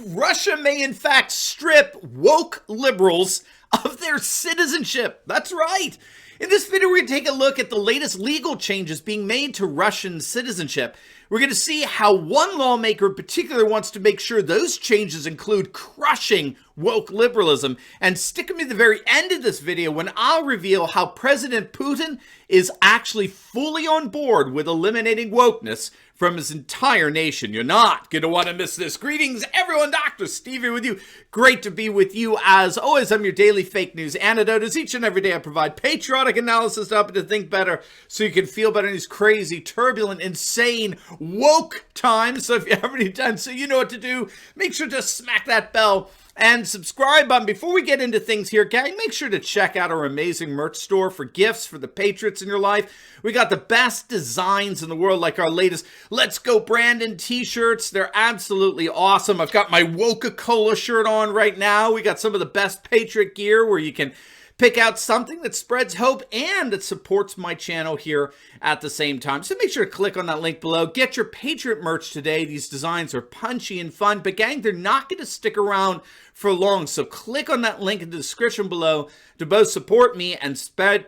Russia may in fact strip woke liberals of their citizenship. That's right. In this video, we're going to take a look at the latest legal changes being made to Russian citizenship. We're going to see how one lawmaker in particular wants to make sure those changes include crushing woke liberalism. And stick with me to the very end of this video when I'll reveal how President Putin is actually fully on board with eliminating wokeness from his entire nation. You're not going to want to miss this. Greetings, everyone. Dr. Steve here with you. Great to be with you. As always, I'm your daily fake news antidote. As each and every day, I provide patriotic analysis to help you to think better so you can feel better in these crazy, turbulent, insane, woke times. So if you have any time, so you know what to do, make sure to smack that bell and subscribe button. Before we get into things here, gang, make sure to check out our amazing merch store for gifts for the patriots in your life. We got the best designs in the world, like our latest Let's Go Brandon t-shirts. They're absolutely awesome. I've got my Woca-Cola shirt on right now. We got some of the best Patriot gear where you can pick out something that spreads hope and that supports my channel here at the same time. So make sure to click on that link below. Get your Patriot merch today. These designs are punchy and fun, but gang, they're not going to stick around for long. So click on that link in the description below to both support me and spread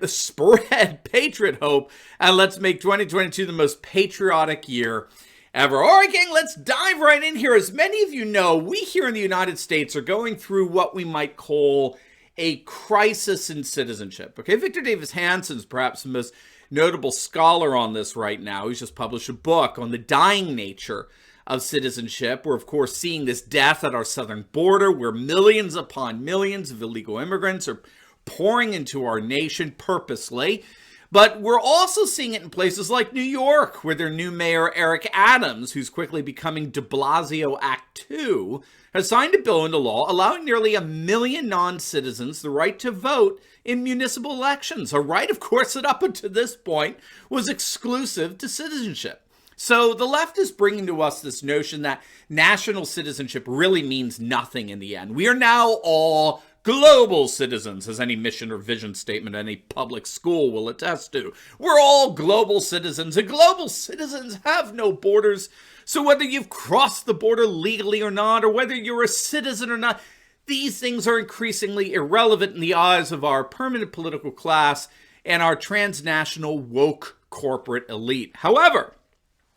Patriot hope. And let's make 2022 the most patriotic year ever. All right, gang, let's dive right in here. As many of you know, we here in the United States are going through what we might call a crisis in citizenship. Okay, Victor Davis Hanson's perhaps the most notable scholar on this right now. He's just published a book on the dying nature of citizenship. We're, of course, seeing this death at our southern border where millions upon millions of illegal immigrants are pouring into our nation purposely. But we're also seeing it in places like New York, where their new mayor, Eric Adams, who's quickly becoming de Blasio Act 2, has signed a bill into law allowing nearly 1 million non-citizens the right to vote in municipal elections. A right, of course, that up until this point was exclusive to citizenship. So the left is bringing to us this notion that national citizenship really means nothing in the end. We are now all global citizens, as any mission or vision statement any public school will attest to. We're all global citizens, and global citizens have no borders. So whether you've crossed the border legally or not, or whether you're a citizen or not, these things are increasingly irrelevant in the eyes of our permanent political class and our transnational woke corporate elite. However,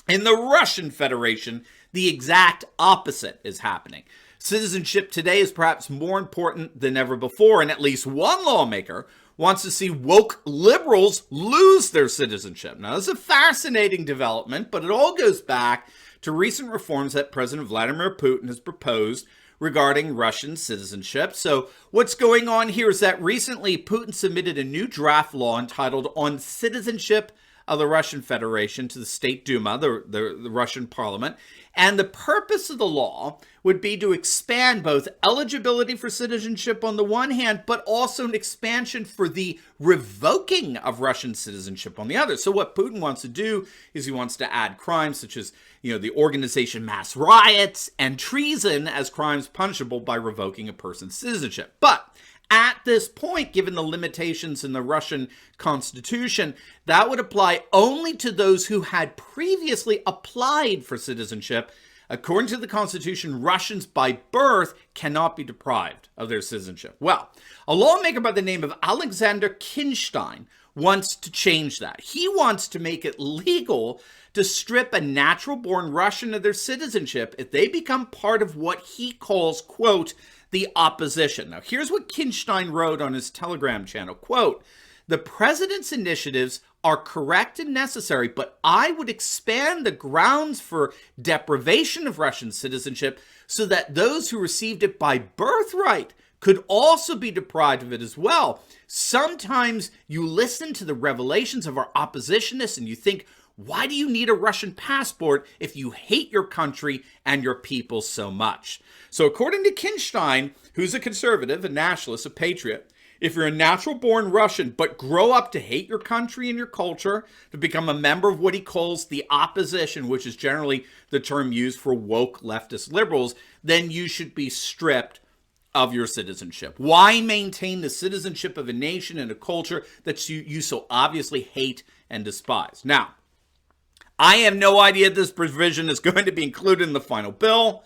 in the Russian Federation, the exact opposite is happening. Citizenship today is perhaps more important than ever before, and at least one lawmaker wants to see woke liberals lose their citizenship. Now, this is a fascinating development, but it all goes back to recent reforms that President Vladimir Putin has proposed regarding Russian citizenship. So what's going on here is that recently Putin submitted a new draft law entitled On Citizenship of the Russian Federation to the State Duma, the Russian parliament. And the purpose of the law would be to expand both eligibility for citizenship on the one hand, but also an expansion for the revoking of Russian citizenship on the other. So what Putin wants to do is he wants to add crimes such as, the organization mass riots and treason as crimes punishable by revoking a person's citizenship. But at this point, given the limitations in the Russian constitution, that would apply only to those who had previously applied for citizenship. According to the constitution, Russians by birth cannot be deprived of their citizenship. Well, a lawmaker by the name of Alexander Kinstein wants to change that. He wants to make it legal to strip a natural-born Russian of their citizenship if they become part of what he calls, quote, the opposition. Now, here's what Kinstein wrote on his Telegram channel, quote, the president's initiatives are correct and necessary, but I would expand the grounds for deprivation of Russian citizenship so that those who received it by birthright could also be deprived of it as well. Sometimes you listen to the revelations of our oppositionists and you think, why do you need a Russian passport if you hate your country and your people so much? So according to Kinstein, who's a conservative, a nationalist, a patriot, if you're a natural-born Russian but grow up to hate your country and your culture, to become a member of what he calls the opposition, which is generally the term used for woke leftist liberals, then you should be stripped of your citizenship. Why maintain the citizenship of a nation and a culture that you so obviously hate and despise? Now, I have no idea if this provision is going to be included in the final bill.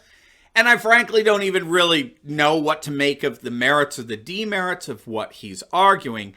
And I frankly don't even really know what to make of the merits or the demerits of what he's arguing.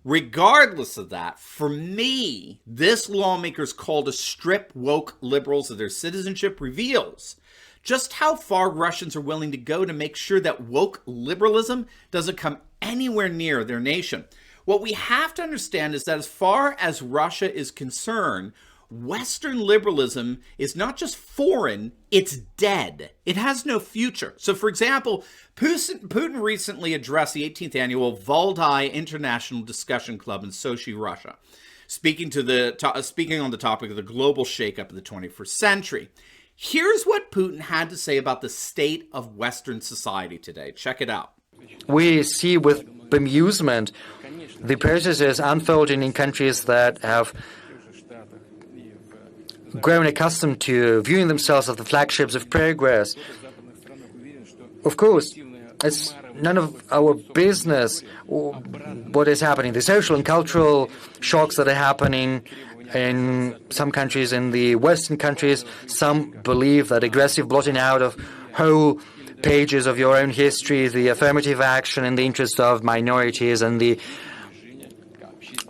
Regardless of that, for me, this lawmaker's call to strip woke liberals of their citizenship reveals just how far Russians are willing to go to make sure that woke liberalism doesn't come anywhere near their nation. What we have to understand is that as far as Russia is concerned, Western liberalism is not just foreign, it's dead. It has no future. So, for example, Putin recently addressed the 18th annual Valdai International Discussion Club in Sochi, Russia, speaking on the topic of the global shakeup of the 21st century. Here's what Putin had to say about the state of Western society today. Check it out. We see with bemusement the processes unfolding in countries that have grown accustomed to viewing themselves as the flagships of progress. Of course, it's none of our business what is happening. The social and cultural shocks that are happening in some countries, in the Western countries, some believe that aggressive blotting out of whole pages of your own history, the affirmative action in the interest of minorities, and the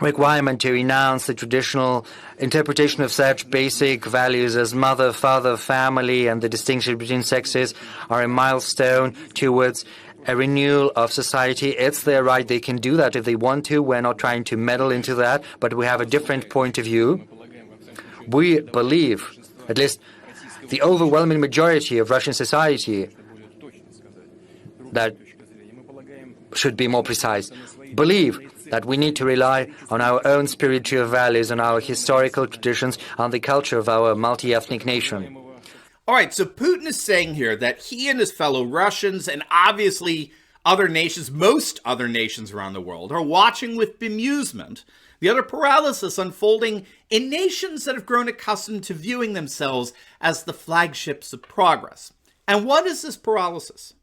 requirement to renounce the traditional interpretation of such basic values as mother, father, family, and the distinction between sexes are a milestone towards a renewal of society. It's their right. They can do that if they want to. We're not trying to meddle into that, but we have a different point of view. We believe, at least the overwhelming majority of Russian society, that should be more precise, believe that we need to rely on our own spiritual values, on our historical traditions, on the culture of our multi-ethnic nation. All right, so Putin is saying here that he and his fellow Russians, and obviously other nations, most other nations around the world, are watching with bemusement the utter paralysis unfolding in nations that have grown accustomed to viewing themselves as the flagships of progress. And what is this paralysis?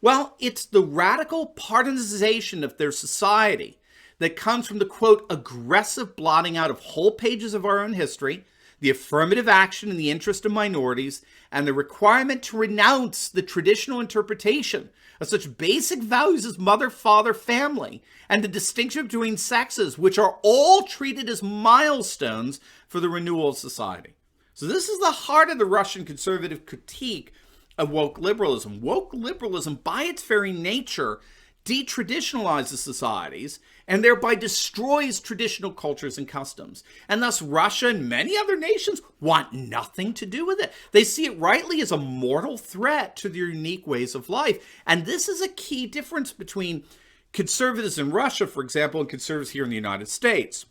Well, it's the radical partisanization of their society that comes from the, quote, aggressive blotting out of whole pages of our own history, the affirmative action in the interest of minorities, and the requirement to renounce the traditional interpretation of such basic values as mother, father, family, and the distinction between sexes, which are all treated as milestones for the renewal of society. So this is the heart of the Russian conservative critique of woke liberalism. Woke liberalism, by its very nature, detraditionalizes societies and thereby destroys traditional cultures and customs. And thus Russia and many other nations want nothing to do with it. They see it rightly as a mortal threat to their unique ways of life. And this is a key difference between conservatives in Russia, for example, and conservatives here in the United States,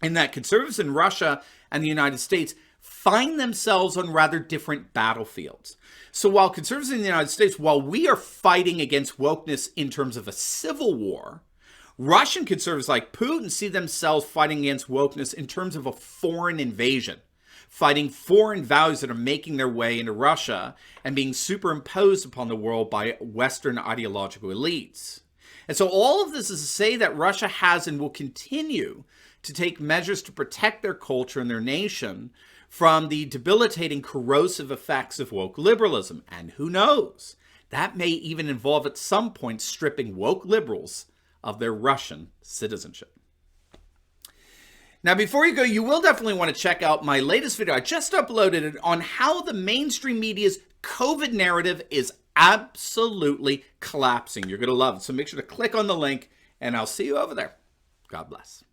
in that conservatives in Russia and the United States find themselves on rather different battlefields. So while conservatives in the United States, while we are fighting against wokeness in terms of a civil war, Russian conservatives like Putin see themselves fighting against wokeness in terms of a foreign invasion, fighting foreign values that are making their way into Russia and being superimposed upon the world by Western ideological elites. And so all of this is to say that Russia has and will continue to take measures to protect their culture and their nation from the debilitating, corrosive effects of woke liberalism. And who knows, that may even involve at some point stripping woke liberals of their Russian citizenship. Now, before you go, you will definitely want to check out my latest video. I just uploaded it on how the mainstream media's COVID narrative is absolutely collapsing. You're going to love it. So make sure to click on the link, and I'll see you over there. God bless.